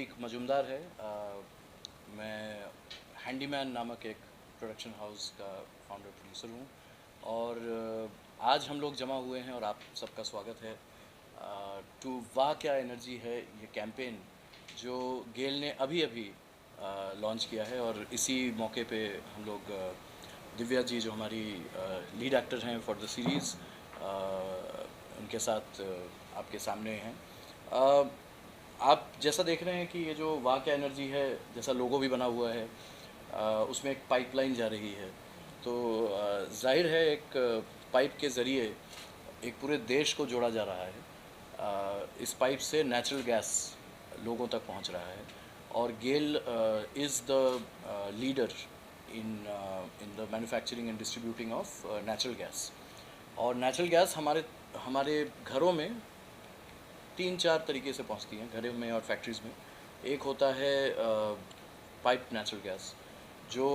प्रतीक मजुमदार है। मैं हैंडीमैन नामक एक प्रोडक्शन हाउस का फाउंडर प्रोड्यूसर हूँ और आज हम लोग जमा हुए हैं और आप सबका स्वागत है टू वाह क्या एनर्जी है ये कैंपेन जो गेल ने अभी अभी लॉन्च किया है। और इसी मौके पे हम लोग दिव्या जी जो हमारी लीड एक्टर हैं फॉर द सीरीज़, उनके साथ आपके सामने हैं। आप जैसा देख रहे हैं कि ये जो वाह क्या एनर्जी है, जैसा लोगो भी बना हुआ है, उसमें एक पाइपलाइन जा रही है। तो जाहिर है एक पाइप के ज़रिए एक पूरे देश को जोड़ा जा रहा है। इस पाइप से नेचुरल गैस लोगों तक पहुंच रहा है और GAIL is the leader in the manufacturing and distributing of natural gas. और नेचुरल गैस हमारे हमारे घरों में 3-4 तरीके से पहुंचती हैं, घरों में और फैक्ट्रीज़ में। एक होता है पाइप नेचुरल गैस, जो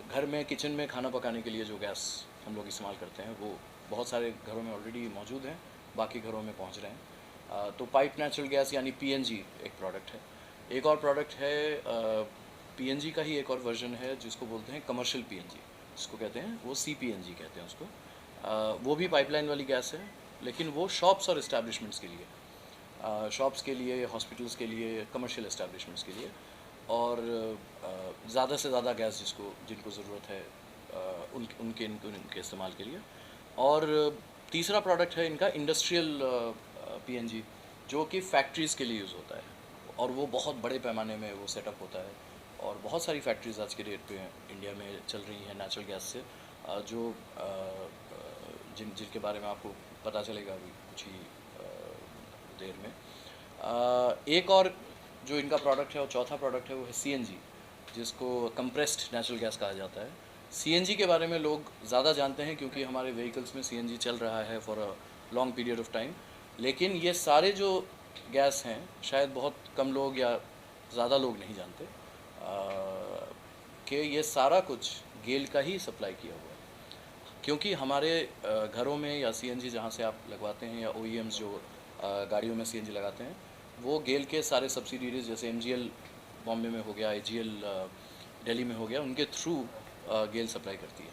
घर में किचन में खाना पकाने के लिए जो गैस हम लोग इस्तेमाल करते हैं वो बहुत सारे घरों में ऑलरेडी मौजूद हैं, बाकी घरों में पहुंच रहे हैं। तो पाइप नेचुरल गैस यानी पीएनजी एक प्रोडक्ट है। एक और प्रोडक्ट है पीएनजी का ही एक और वर्जन है जिसको बोलते हैं कमर्शियल पीएनजी, जिसको कहते हैं वो सीपीएनजी कहते हैं उसको। वो भी पाइपलाइन वाली गैस है, लेकिन वो शॉप्स और इस्टेब्लिशमेंट्स के लिए, शॉप्स के लिए, हॉस्पिटल्स के लिए, कमर्शियल इस्टेब्लिशमेंट्स के लिए, और ज़्यादा से ज़्यादा गैस जिनको ज़रूरत है उनके इस्तेमाल के लिए। और तीसरा प्रोडक्ट है इनका इंडस्ट्रियल पीएनजी, जो कि फैक्ट्रीज़ के लिए यूज़ होता है और वो बहुत बड़े पैमाने में वो सेटअप होता है। और बहुत सारी फैक्ट्रीज़ आज के डेट पे इंडिया में चल रही हैं नेचुरल गैस से, जो जिनके बारे में आपको पता चलेगा अभी कुछ ही देर में। एक और जो इनका प्रोडक्ट है और चौथा प्रोडक्ट है वो है सीएनजी, जिसको कंप्रेस्ड नेचुरल गैस कहा जाता है। सीएनजी के बारे में लोग ज़्यादा जानते हैं क्योंकि हमारे व्हीकल्स में सीएनजी चल रहा है for a long period of time. लेकिन ये सारे जो गैस हैं शायद बहुत कम लोग या ज़्यादा लोग नहीं जानते कि ये सारा कुछ गेल का ही सप्लाई किया हुआ है। क्योंकि हमारे घरों में या सीएनजी जहाँ से आप लगवाते हैं या ओईएम्स जो गाड़ियों में सीएनजी लगाते हैं, वो गेल के सारे सब्सिडीरीज जैसे एमजीएल बॉम्बे में हो गया, आईजीएल दिल्ली में हो गया, उनके थ्रू गेल सप्लाई करती है।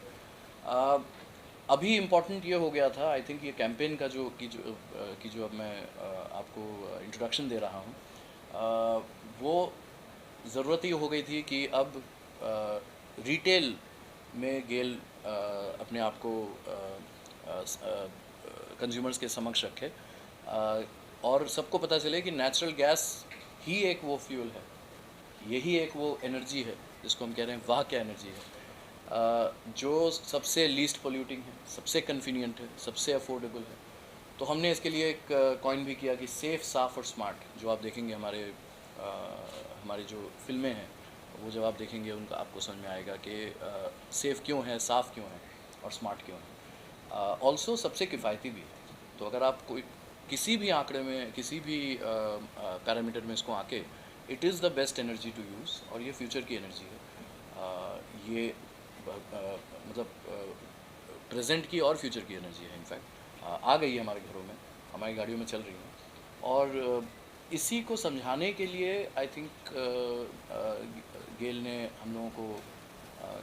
अभी इम्पॉर्टेंट ये हो गया था, आई थिंक ये कैंपेन का जो अब मैं आपको इंट्रोडक्शन दे रहा हूँ, वो ज़रूरत ये हो गई थी कि अब रिटेल में गेल अपने आप को कंज्यूमर्स के समक्ष रखे और सबको पता चले कि नेचुरल गैस ही एक वो फ्यूल है, यही एक वो एनर्जी है जिसको हम कह रहे हैं वाह क्या एनर्जी है, जो सबसे लीस्ट पोल्यूटिंग है, सबसे कन्वीनियंट है, सबसे अफोर्डेबल है। तो हमने इसके लिए एक कॉइन भी किया कि सेफ़, साफ़ और स्मार्ट। जो आप देखेंगे हमारी जो फिल्में हैं वो जब आप देखेंगे उनका आपको समझ में आएगा कि सेफ़ क्यों है, साफ़ क्यों है और स्मार्ट क्यों है। ऑल्सो सबसे किफ़ायती भी है। तो अगर आप कोई किसी भी आंकड़े में, किसी भी पैरामीटर में इसको आके, it is the best energy to use और ये फ्यूचर की एनर्जी है। ये मतलब प्रेजेंट की और फ्यूचर की एनर्जी है। इनफैक्ट आ गई है हमारे घरों में, हमारी गाड़ियों में चल रही है। और इसी को समझाने के लिए आई थिंक गेल ने हम लोगों को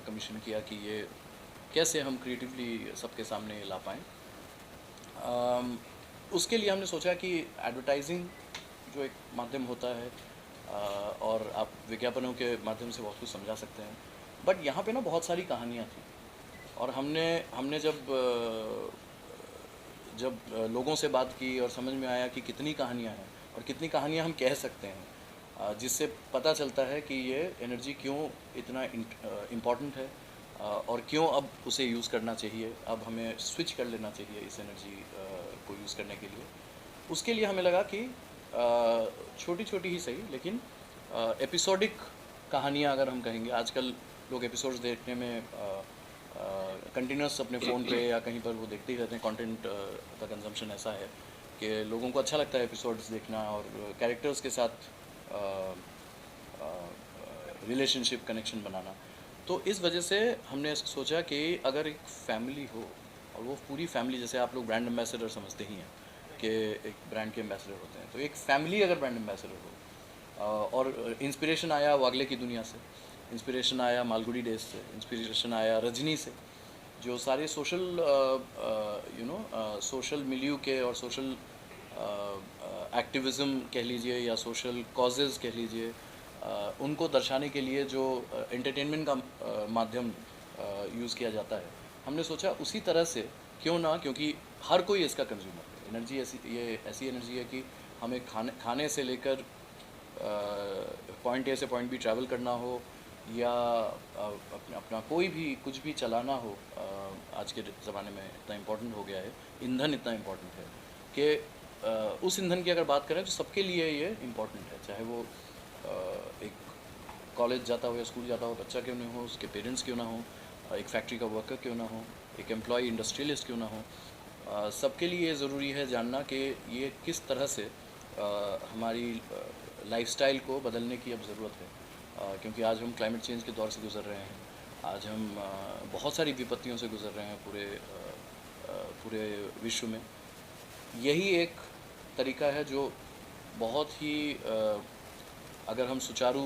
कमीशन किया कि ये कैसे हम क्रिएटिवली सबके सामने ला पाएँ। उसके लिए हमने सोचा कि एडवर्टाइजिंग जो एक माध्यम होता है, और आप विज्ञापनों के माध्यम से बहुत कुछ समझा सकते हैं, बट यहाँ पे ना बहुत सारी कहानियाँ थी। और हमने जब लोगों से बात की और समझ में आया कि कितनी कहानियाँ हैं और कितनी कहानियाँ हम कह सकते हैं, जिससे पता चलता है कि ये एनर्जी क्यों इतना इम्पॉर्टेंट है और क्यों अब उसे यूज़ करना चाहिए, अब हमें स्विच कर लेना चाहिए इस एनर्जी को यूज़ करने के लिए। उसके लिए हमें लगा कि छोटी छोटी ही सही लेकिन एपिसोडिक कहानियाँ अगर हम कहेंगे, आजकल लोग एपिसोड्स देखने में कंटिन्यूस अपने फ़ोन पे या कहीं पर वो देखते ही रहते हैं। कंटेंट का कंजम्पशन ऐसा है कि लोगों को अच्छा लगता है एपिसोड्स देखना और कैरेक्टर्स के साथ रिलेशनशिप कनेक्शन बनाना। तो इस वजह से हमने सोचा कि अगर एक फैमिली हो और वो पूरी फैमिली, जैसे आप लोग ब्रांड एम्बेसडर समझते ही हैं कि एक ब्रांड के एम्बेसडर होते हैं, तो एक फैमिली अगर ब्रांड एम्बेसडर हो और इंस्पिरेशन आया वागले की दुनिया से, इंस्पिरेशन आया मालगुडी डेज से, इंस्पिरेशन आया रजनी से, जो सारे सोशल सोशल मिलियू के और सोशल एक्टिविज़म कह लीजिए या सोशल कॉजेज़ कह लीजिए, उनको दर्शाने के लिए जो एंटरटेनमेंट का माध्यम यूज़ किया जाता है, हमने सोचा उसी तरह से क्यों ना, क्योंकि हर कोई इसका कंज्यूमर है। एनर्जी ऐसी एनर्जी है कि हमें खाने से लेकर पॉइंट ए से पॉइंट बी ट्रैवल करना हो या अपना कोई भी कुछ भी चलाना हो, आज के ज़माने में इतना इम्पोर्टेंट हो गया है, ईंधन इतना इम्पोर्टेंट है कि उस ईंधन की अगर बात करें तो सबके लिए ये इम्पोर्टेंट है, चाहे वो एक कॉलेज जाता हो या स्कूल जाता हो बच्चा क्यों ना हो, उसके पेरेंट्स क्यों ना हो, एक फैक्ट्री का वर्कर क्यों ना हो, एक एम्प्लॉय इंडस्ट्रियलिस्ट क्यों ना हो, सबके लिए ज़रूरी है जानना कि ये किस तरह से हमारी लाइफस्टाइल को बदलने की अब ज़रूरत है, क्योंकि आज हम क्लाइमेट चेंज के दौर से गुज़र रहे हैं, आज हम बहुत सारी विपत्तियों से गुज़र रहे हैं पूरे विश्व में। यही एक तरीका है जो बहुत ही अगर हम सुचारू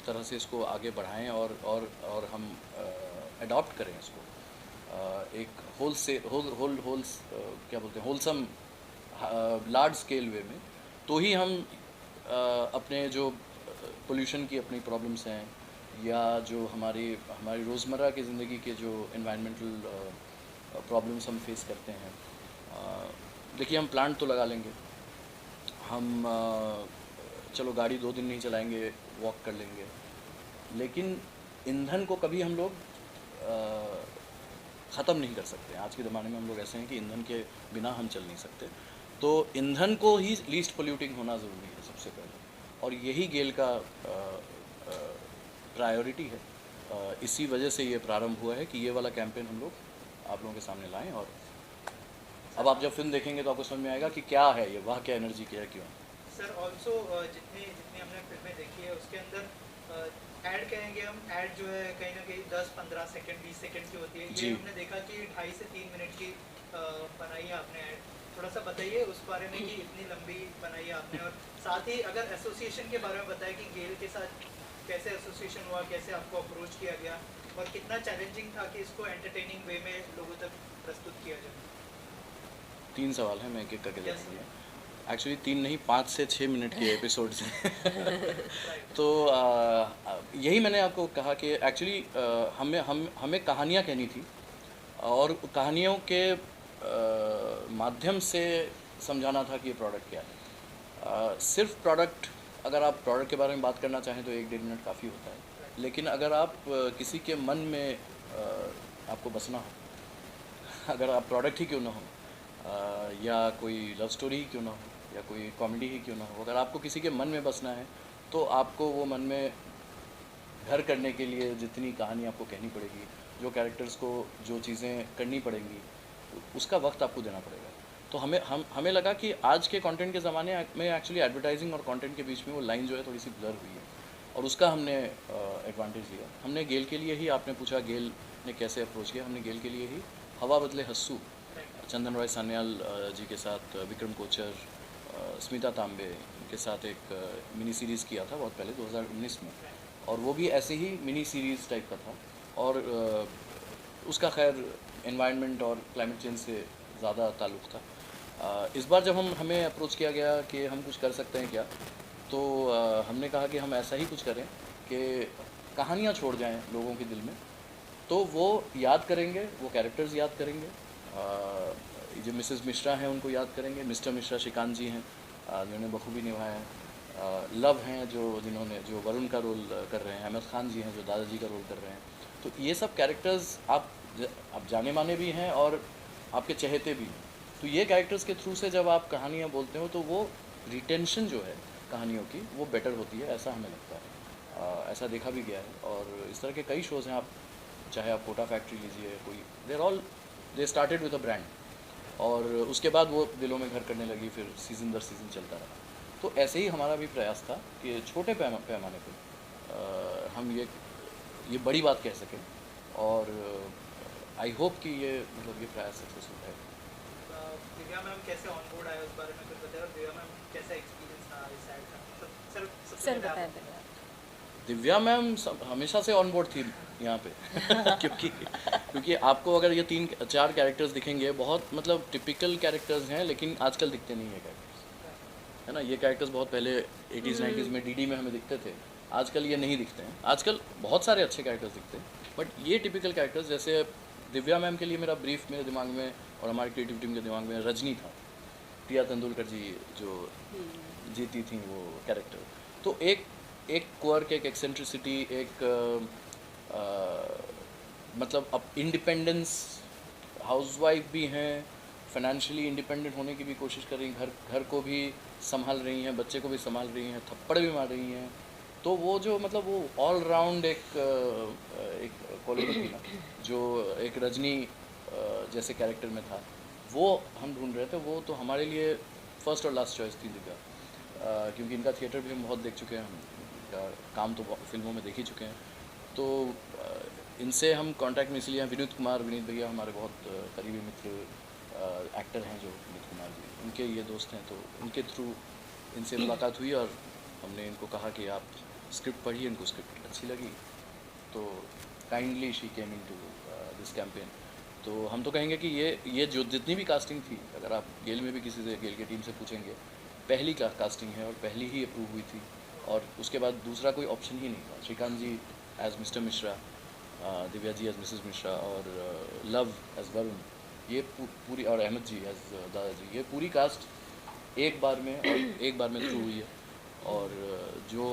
तरह से इसको आगे बढ़ाएं और हम अडॉप्ट करें इसको एक क्या बोलते हैं होलसम लार्ज स्केल वे में, तो ही हम अपने जो पोल्यूशन की अपनी प्रॉब्लम्स हैं या जो हमारी रोज़मर्रा की ज़िंदगी के जो एनवायरमेंटल प्रॉब्लम्स हम फेस करते हैं, देखिए हम प्लांट तो लगा लेंगे, हम चलो गाड़ी 2 दिन नहीं चलाएंगे, वॉक कर लेंगे, लेकिन ईंधन को कभी हम लोग ख़त्म नहीं कर सकते। आज के ज़माने में हम लोग ऐसे हैं कि ईंधन के बिना हम चल नहीं सकते, तो ईंधन को ही लीस्ट पोल्यूटिंग होना ज़रूरी है सबसे पहले, और यही गेल का प्रायोरिटी है। इसी वजह से ये प्रारंभ हुआ है कि ये वाला कैंपेन हम लोग आप लोगों के सामने लाएं, और अब आप जब फिल्म देखेंगे तो आपको समझ में आएगा कि क्या है ये, वाह क्या एनर्जी क्या है, क्यों। सर ऑल्सो जितनी हमने फिल्में देखी है उसके अंदर ऐड कहेंगे हम, ऐड जो है कहीं ना कहीं 10-15 सेकंड 20 सेकंड की होती है, ये हमने देखा कि 2.5 से 3 मिनट की बनाई है आपने ऐड, थोड़ा सा बताइए उस बारे में कि इतनी लंबी बनाई है आपने, और साथ ही अगर एसोसिएशन के बारे में बताएं कि गेल के साथ कैसे एसोसिएशन हुआ, कैसे आपको अप्रोच किया गया और कितना चैलेंजिंग था कि इसको एंटरटेनिंग वे में लोगों तक प्रस्तुत किया जाए। 3 सवाल हैं, मैं एक एक करके जवाब। एक्चुअली 3 नहीं 5 से 6 मिनट के एपिसोड्स हैं तो यही मैंने आपको कहा कि एक्चुअली हमें कहानियाँ कहनी थी, और कहानियों के माध्यम से समझाना था कि ये प्रोडक्ट क्या है। सिर्फ प्रोडक्ट, अगर आप प्रोडक्ट के बारे में बात करना चाहें तो 1-1.5 मिनट काफ़ी होता है, लेकिन अगर आप किसी के मन में आपको बसना हो, अगर आप प्रोडक्ट ही क्यों ना हो, या कोई लव स्टोरी ही क्यों ना हो, या कोई कॉमेडी ही क्यों ना हो, अगर आपको किसी के मन में बसना है तो आपको वो मन में घर करने के लिए जितनी कहानी आपको कहनी पड़ेगी, जो कैरेक्टर्स को जो चीज़ें करनी पड़ेंगी, उसका वक्त आपको देना पड़ेगा। तो हमें लगा कि आज के कंटेंट के ज़माने में एक्चुअली एडवर्टाइजिंग और कंटेंट के बीच में वो लाइन जो है थोड़ी सी ब्लर हुई है, और उसका हमने एडवांटेज लिया। हमने गेल के लिए ही, आपने पूछा गेल ने कैसे अप्रोच किया, हमने गेल के लिए ही हवा बदले हस्सू, चंदन रॉय सान्याल जी के साथ, विक्रम कोचर, स्मिता तांबे के साथ एक मिनी सीरीज़ किया था बहुत पहले 2019 में, और वो भी ऐसे ही मिनी सीरीज़ टाइप का था, और उसका खैर एनवायरनमेंट और क्लाइमेट चेंज से ज़्यादा ताल्लुक़ था। इस बार जब हमें अप्रोच किया गया कि हम कुछ कर सकते हैं क्या, तो हमने कहा कि हम ऐसा ही कुछ करें कि कहानियाँ छोड़ जाएं लोगों के दिल में, तो वो याद करेंगे, वो कैरेक्टर्स याद करेंगे, जो मिसेस मिश्रा हैं उनको याद करेंगे, मिस्टर मिश्रा श्रीकांत जी हैं जिन्होंने बखूबी निभाया है, लव हैं जो वरुण का रोल कर रहे हैं, अहमद खान जी हैं जो दादाजी का रोल कर रहे हैं। तो ये सब कैरेक्टर्स आप जाने माने भी हैं और आपके चहेते भी हैं, तो ये कैरेक्टर्स के थ्रू से जब आप कहानियाँ बोलते हो तो वो रिटेंशन जो है कहानियों की वो बेटर होती है, ऐसा हमें लगता है। ऐसा देखा भी गया है, और इस तरह के कई शोज़ हैं, आप चाहे आप कोटा फैक्ट्री लीजिए, कोई they started with a brand, और उसके बाद वो दिलों में घर करने लगी, फिर सीज़न दर सीज़न चलता रहा। तो ऐसे ही हमारा भी प्रयास था कि छोटे पैमाने पर हम ये बड़ी बात कह सकें, और आई होप कि ये प्रयास सक्सेसफुल है। दिव्या मैम कैसे ऑन बोर्ड आए उस बारे में कुछ बताएं, और दिव्या मैम कैसा एक्सपीरियंस रहा इस साइड का, सर सबसे सर पहले आप बताएं पहले आप। दिव्या मैम हमेशा से ऑन बोर्ड थी यहाँ पे क्योंकि आपको अगर ये 3-4 कैरेक्टर्स दिखेंगे, बहुत मतलब टिपिकल कैरेक्टर्स हैं, लेकिन आजकल दिखते नहीं है कैरेक्टर्स, है ना। ये कैरेक्टर्स बहुत पहले 80s 90s में डीडी में हमें दिखते थे, आजकल ये नहीं दिखते हैं। आजकल बहुत सारे अच्छे कैरेक्टर्स दिखते हैं, बट ये टिपिकल कैरेक्टर्स, जैसे दिव्या मैम के लिए मेरा ब्रीफ मेरे दिमाग में और हमारी क्रिएटिव टीम के दिमाग में रजनी था, प्रिया तेंदुलकर जी जो जीती थी वो कैरेक्टर। तो एक एक क्वर्क, एक एक्सेंट्रिसिटी, एक मतलब अब इंडिपेंडेंस, हाउसवाइफ भी हैं, फाइनेंशियली इंडिपेंडेंट होने की भी कोशिश कर रही हैं, घर को भी संभाल रही हैं, बच्चे को भी संभाल रही हैं, थप्पड़ भी मार रही हैं। तो वो जो मतलब वो ऑल राउंड एक क्वालिटी थी ना, जो एक रजनी जैसे कैरेक्टर में था, वो हम ढूंढ रहे थे। वो तो हमारे लिए फर्स्ट और लास्ट चॉइस थी दिव्या, क्योंकि इनका थिएटर भी हम बहुत देख चुके हैं, हम इनका काम तो फिल्मों में देख ही चुके हैं। तो इनसे हम कांटेक्ट में इसलिए हैं। विनीत भैया हमारे बहुत करीबी मित्र एक्टर हैं जो विनीत कुमार जी, उनके ये दोस्त हैं, तो उनके थ्रू इनसे मुलाकात हुई और हमने इनको कहा कि आप स्क्रिप्ट पढ़िए। इनको स्क्रिप्ट अच्छी लगी तो kindly she came in to this campaign. तो हम तो कहेंगे कि ये जो जितनी भी कास्टिंग थी, अगर आप गेल में भी किसी से, गेल की टीम से पूछेंगे, पहली कास्टिंग है और पहली ही अप्रूव हुई थी, और उसके बाद दूसरा कोई ऑप्शन ही नहीं था। श्रीकांत जी as mister Mishra, Divya ji as Mrs Mishra, और लव एज वरुण, ये पूरी, और अहमद जी एज दादाजी, ये पूरी कास्ट एक बार में थ्रू हुई है। और जो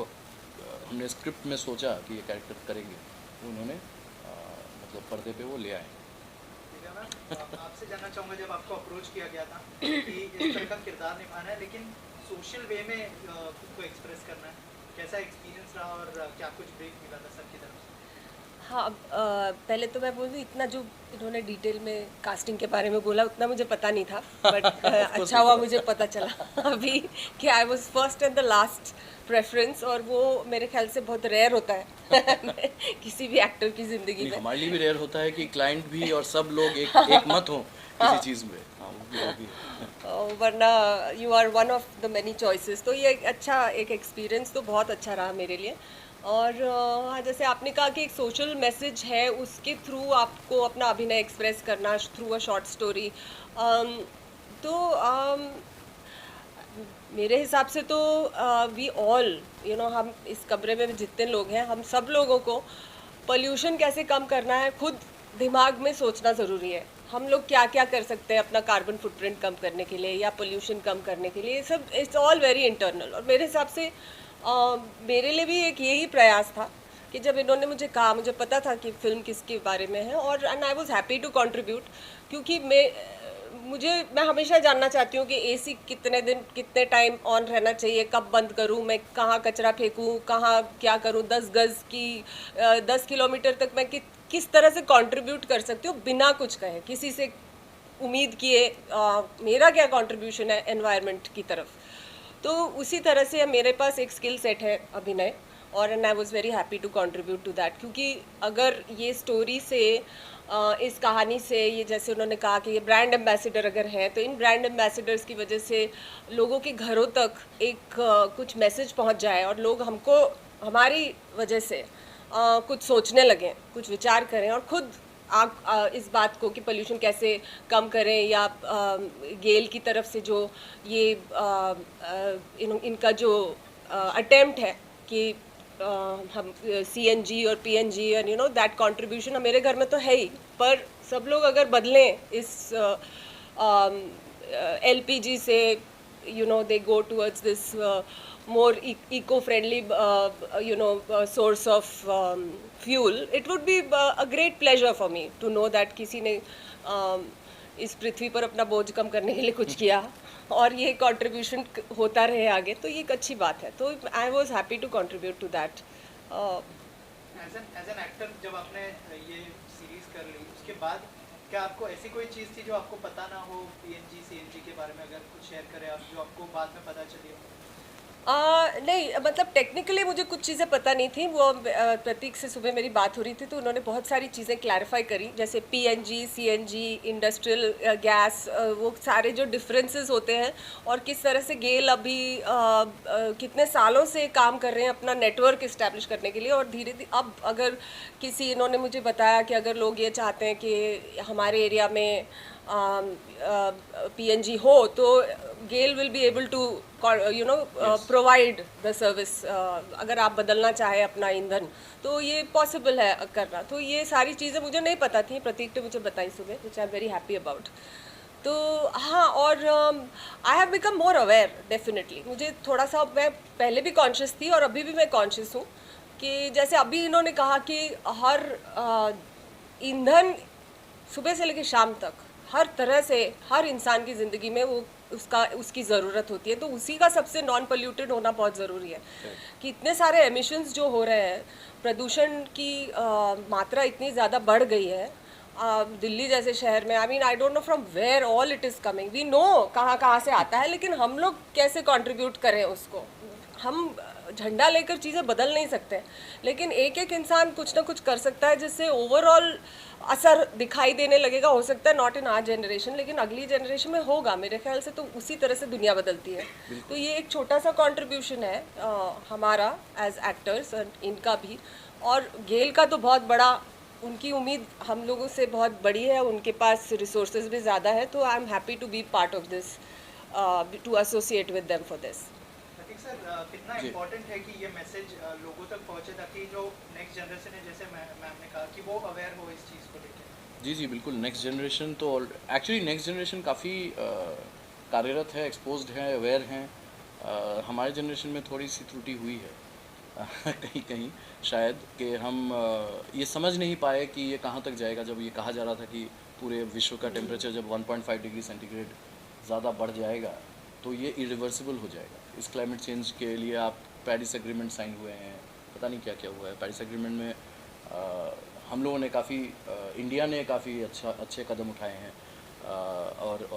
हमने स्क्रिप्ट में सोचा कि ये कैरेक्टर करेंगे, वो उन्होंने मतलब पर्दे पे वो ले आए। दिव्या मैम आपसे जानना चाहूँगा, जब आपको अप्रोच किया गया था कि इस तरह का किरदार निभाना है लेकिन सोशल वे में खुद को एक्सप्रेस करना है, कैसा एक्सपीरियंस रहा और क्या कुछ ब्रेक मिला था सर की तरफ से? हाँ, पहले तो मैं बोलूँ, इतना जो इन्होंने डिटेल में कास्टिंग के बारे में बोला उतना मुझे पता नहीं था, बट अच्छा हुआ मुझे पता चला अभी कि I was first and the last preference, और वो मेरे ख्याल से बहुत रेयर होता है किसी भी एक्टर की ज़िंदगी में। हमारे लिए भी रेयर होता है कि क्लाइंट भी और सब लोग एक मत हो किसी चीज़ में। हाँ, वो भी वरना you are one of the many choices. तो ये अच्छा एक एक्सपीरियंस तो बहुत अच्छा रहा मेरे लिए। और हाँ, जैसे आपने कहा कि एक सोशल मैसेज है, उसके थ्रू आपको अपना अभिनय एक्सप्रेस करना थ्रू अ शॉर्ट स्टोरी, तो मेरे हिसाब से तो वी ऑल हम इस कमरे में जितने लोग हैं, हम सब लोगों को पोल्यूशन कैसे कम करना है खुद दिमाग में सोचना ज़रूरी है। हम लोग क्या क्या कर सकते हैं अपना कार्बन फुटप्रिंट कम करने के लिए या पोल्यूशन कम करने के लिए, सब इट्स ऑल वेरी इंटरनल। और मेरे हिसाब से मेरे लिए भी एक यही प्रयास था कि जब इन्होंने मुझे कहा, मुझे पता था कि फ़िल्म किसके बारे में है, और and I was happy to contribute, क्योंकि मैं हमेशा जानना चाहती हूँ कि एसी कितने दिन कितने टाइम ऑन रहना चाहिए, कब बंद करूँ, मैं कहाँ कचरा फेंकूँ, कहाँ क्या करूँ, 10 गज़ की 10 किलोमीटर तक मैं किस तरह से कंट्रीब्यूट कर सकती हूँ बिना कुछ कहे, किसी से उम्मीद किए मेरा क्या कंट्रीब्यूशन है एनवायरनमेंट की तरफ। तो उसी तरह से मेरे पास एक स्किल सेट है अभिनय, और and I was very happy to contribute to that, क्योंकि अगर ये स्टोरी से इस कहानी से, ये जैसे उन्होंने कहा कि ये ब्रांड एम्बेसडर अगर है, तो इन ब्रांड एम्बेसडर्स की वजह से लोगों के घरों तक एक कुछ मैसेज पहुंच जाए और लोग हमको हमारी वजह से कुछ सोचने लगें, कुछ विचार करें, और खुद इस बात को कि पोल्यूशन कैसे कम करें, या गेल की तरफ से जो ये इनका जो अटेम्प्ट है कि हम सीएनजी और पीएनजी और दैट कंट्रीब्यूशन मेरे घर में तो है ही, पर सब लोग अगर बदलें इस एलपीजी से, they go towards this more eco-friendly source of fuel, it would be a great pleasure for me to know that किसी ने इस पृथ्वी पर अपना बोझ कम करने के लिए कुछ किया और ये कंट्रीब्यूशन होता रहे आगे, तो ये एक अच्छी बात है। तो I was happy to contribute to that. As an actor जब आपने ये सीरीज कर ली, उसके बाद क्या आपको ऐसी कोई चीज़ थी जो आपको पता ना हो पीएनजी सीएनजी के बारे में, अगर कुछ शेयर करें आप, जो आपको बाद में पता चली हो? नहीं, मतलब टेक्निकली मुझे कुछ चीज़ें पता नहीं थी। वो प्रतीक से सुबह मेरी बात हो रही थी तो उन्होंने बहुत सारी चीज़ें क्लैरिफाई करी, जैसे पीएनजी, सीएनजी, इंडस्ट्रियल गैस, वो सारे जो डिफरेंसेस होते हैं और किस तरह से गेल अभी कितने सालों से काम कर रहे हैं अपना नेटवर्क इस्टेब्लिश करने के लिए। और धीरे धीरे अब अगर किसी, इन्होंने मुझे बताया कि अगर लोग ये चाहते हैं कि हमारे एरिया में पीएनजी हो तो GAIL will be able to provide the service. अगर आप बदलना चाहे अपना ईंधन तो ये पॉसिबल है करना। तो ये सारी चीज़ें मुझे नहीं पता थी, प्रतीक ने मुझे बताई सुबह, which I am very happy about. तो हाँ, और I have become more aware definitely. मुझे थोड़ा सा, मैं पहले भी कॉन्शियस थी और अभी भी मैं कॉन्शियस हूँ कि जैसे अभी इन्होंने कहा कि हर ईंधन सुबह से लेकर शाम तक हर तरह से हर इंसान की ज़िंदगी में वो उसकी ज़रूरत होती है। तो उसी का सबसे नॉन पोल्यूटेड होना बहुत ज़रूरी है कि इतने सारे एमिशंस जो हो रहे हैं, प्रदूषण की मात्रा इतनी ज़्यादा बढ़ गई है दिल्ली जैसे शहर में। I mean, I don't know from where all it is coming. We know कहाँ कहाँ से आता है, लेकिन हम लोग कैसे कंट्रीब्यूट करें उसको। हम झंडा लेकर चीज़ें बदल नहीं सकते, लेकिन एक एक इंसान कुछ ना कुछ कर सकता है जिससे ओवरऑल असर दिखाई देने लगेगा। हो सकता है नॉट इन आवर जनरेशन, लेकिन अगली जनरेशन में होगा मेरे ख्याल से। तो उसी तरह से दुनिया बदलती है। तो ये एक छोटा सा कंट्रीब्यूशन है हमारा एज एक्टर्स, इनका भी। और गेल का तो बहुत बड़ा, उनकी उम्मीद हम लोगों से बहुत बड़ी है, उनके पास रिसोर्सेज भी ज़्यादा है। तो I am happy to be part of this, to associate with them for this. Sir, कितना इम्पोर्टेंट है कि ये मैसेज लोगों तक पहुंचे ताकि जो नेक्स्ट जनरेशन है, जैसे मैम ने कहा, कि वो अवेयर हो इस चीज़ को लेकर। जी जी बिल्कुल। नेक्स्ट जनरेशन तो एक्चुअली नेक्स्ट जनरेशन काफ़ी कार्यरत है, एक्सपोज्ड है, अवेयर हैं। हमारे जनरेशन में थोड़ी सी त्रुटि हुई है कहीं कहीं शायद, कि हम ये समझ नहीं पाए कि ये कहाँ तक जाएगा। जब ये कहा जा रहा था कि पूरे विश्व का टेम्परेचर जब 1.5 डिग्री सेंटीग्रेड ज़्यादा बढ़ जाएगा तो ये इरिवर्सिबल हो जाएगा। इस क्लाइमेट चेंज के लिए आप पेरिस एग्रीमेंट साइन हुए हैं, पता नहीं क्या क्या हुआ है पेरिस एग्रीमेंट में। हम लोगों ने काफ़ी, इंडिया ने काफ़ी अच्छे कदम उठाए हैं। और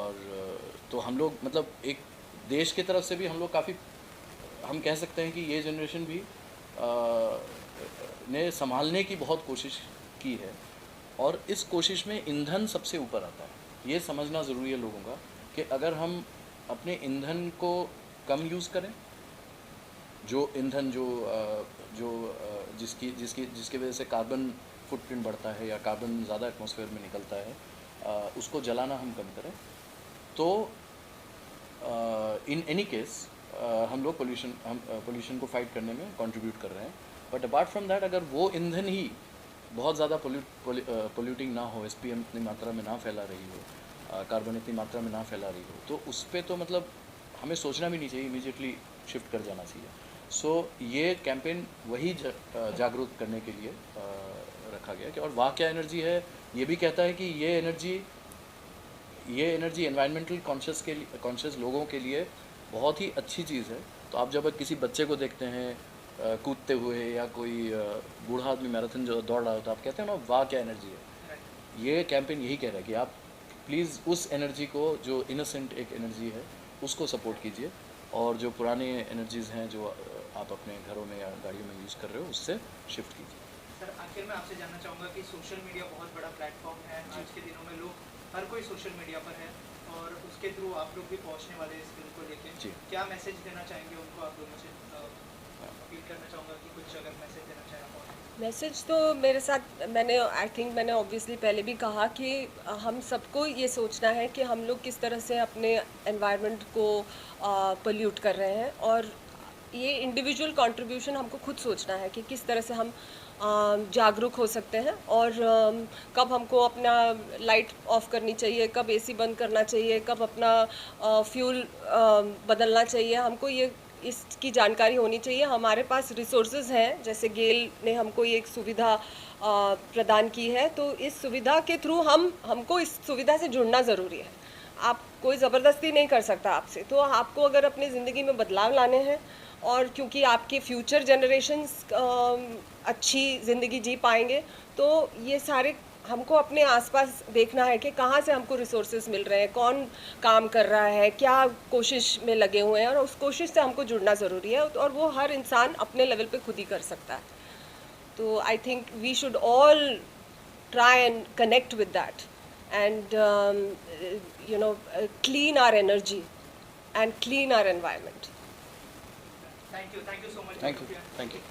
तो हम लोग, मतलब एक देश की तरफ से भी हम लोग काफ़ी, हम कह सकते हैं कि ये जनरेशन भी ने संभालने की बहुत कोशिश की है। और इस कोशिश में ईंधन सबसे ऊपर आता है। ये समझना ज़रूरी है लोगों का कि अगर हम अपने ईंधन को कम यूज़ करें, जो ईंधन जिसकी वजह से कार्बन फुटप्रिंट बढ़ता है या कार्बन ज़्यादा एटमॉस्फेयर में निकलता है, उसको जलाना हम कम करें, तो इन एनी केस हम लोग पोल्यूशन को फाइट करने में कंट्रीब्यूट कर रहे हैं। बट अपार्ट फ्रॉम दैट, अगर वो ईंधन ही बहुत ज़्यादा पोल्यूटिंग ना हो, SPM इतनी मात्रा में ना फैला रही हो, कार्बन इतनी मात्रा में ना फैला रही हो, तो उस पर तो मतलब हमें सोचना भी नहीं चाहिए, इमीडिएटली शिफ्ट कर जाना चाहिए। सो ये कैंपेन वही जागरूक करने के लिए रखा गया कि, और वाह क्या एनर्जी है, ये भी कहता है कि ये एनर्जी एनवायरमेंटल कॉन्शियस लोगों के लिए बहुत ही अच्छी चीज़ है। तो आप जब किसी बच्चे को देखते हैं कूदते हुए, या कोई बूढ़ा आदमी मैराथन जो दौड़ रहा होता है, आप कहते हैं ना वाह क्या एनर्जी है। ये कैंपेन यही कह रहा है कि आप प्लीज़ उस एनर्जी को, जो इनोसेंट एक एनर्जी है, उसको सपोर्ट कीजिए, और जो पुराने एनर्जीज़ हैं जो आप अपने घरों में या गाड़ियों में यूज़ कर रहे हो, उससे शिफ्ट कीजिए। सर, आखिर में आपसे जानना चाहूँगा कि सोशल मीडिया बहुत बड़ा प्लेटफॉर्म है। आज के दिनों में लोग, हर कोई सोशल मीडिया पर है, और उसके थ्रू आप लोग भी पहुँचने वाले इस बिल को लेकर। क्या मैसेज देना चाहेंगे उनको? आप लोगों से अपील करना चाहूँगा कि कुछ अगर मैसेज देना चाहें आप। मैसेज तो मेरे साथ, मैंने ऑब्वियसली पहले भी कहा कि हम सबको ये सोचना है कि हम लोग किस तरह से अपने एनवायरनमेंट को पोल्यूट कर रहे हैं, और ये इंडिविजुअल कंट्रीब्यूशन हमको खुद सोचना है कि किस तरह से हम जागरूक हो सकते हैं, और कब हमको अपना लाइट ऑफ करनी चाहिए, कब AC बंद करना चाहिए, कब अपना फ्यूल बदलना चाहिए। हमको ये इसकी जानकारी होनी चाहिए। हमारे पास रिसोर्सेज हैं, जैसे गेल ने हमको ये एक सुविधा प्रदान की है, तो इस सुविधा के थ्रू हमको इस सुविधा से जुड़ना ज़रूरी है। आप, कोई ज़बरदस्ती नहीं कर सकता आपसे। तो आपको अगर अपनी ज़िंदगी में बदलाव लाने हैं, और क्योंकि आपके फ्यूचर जनरेशंस अच्छी ज़िंदगी जी पाएंगे, तो ये सारे हमको अपने आसपास देखना है कि कहाँ से हमको रिसोर्सेज मिल रहे हैं, कौन काम कर रहा है, क्या कोशिश में लगे हुए हैं, और उस कोशिश से हमको जुड़ना ज़रूरी है, और वो हर इंसान अपने लेवल पे खुद ही कर सकता है. तो I think we should all try and connect with that and clean our energy and clean our environment. Thank you so much. Thank you.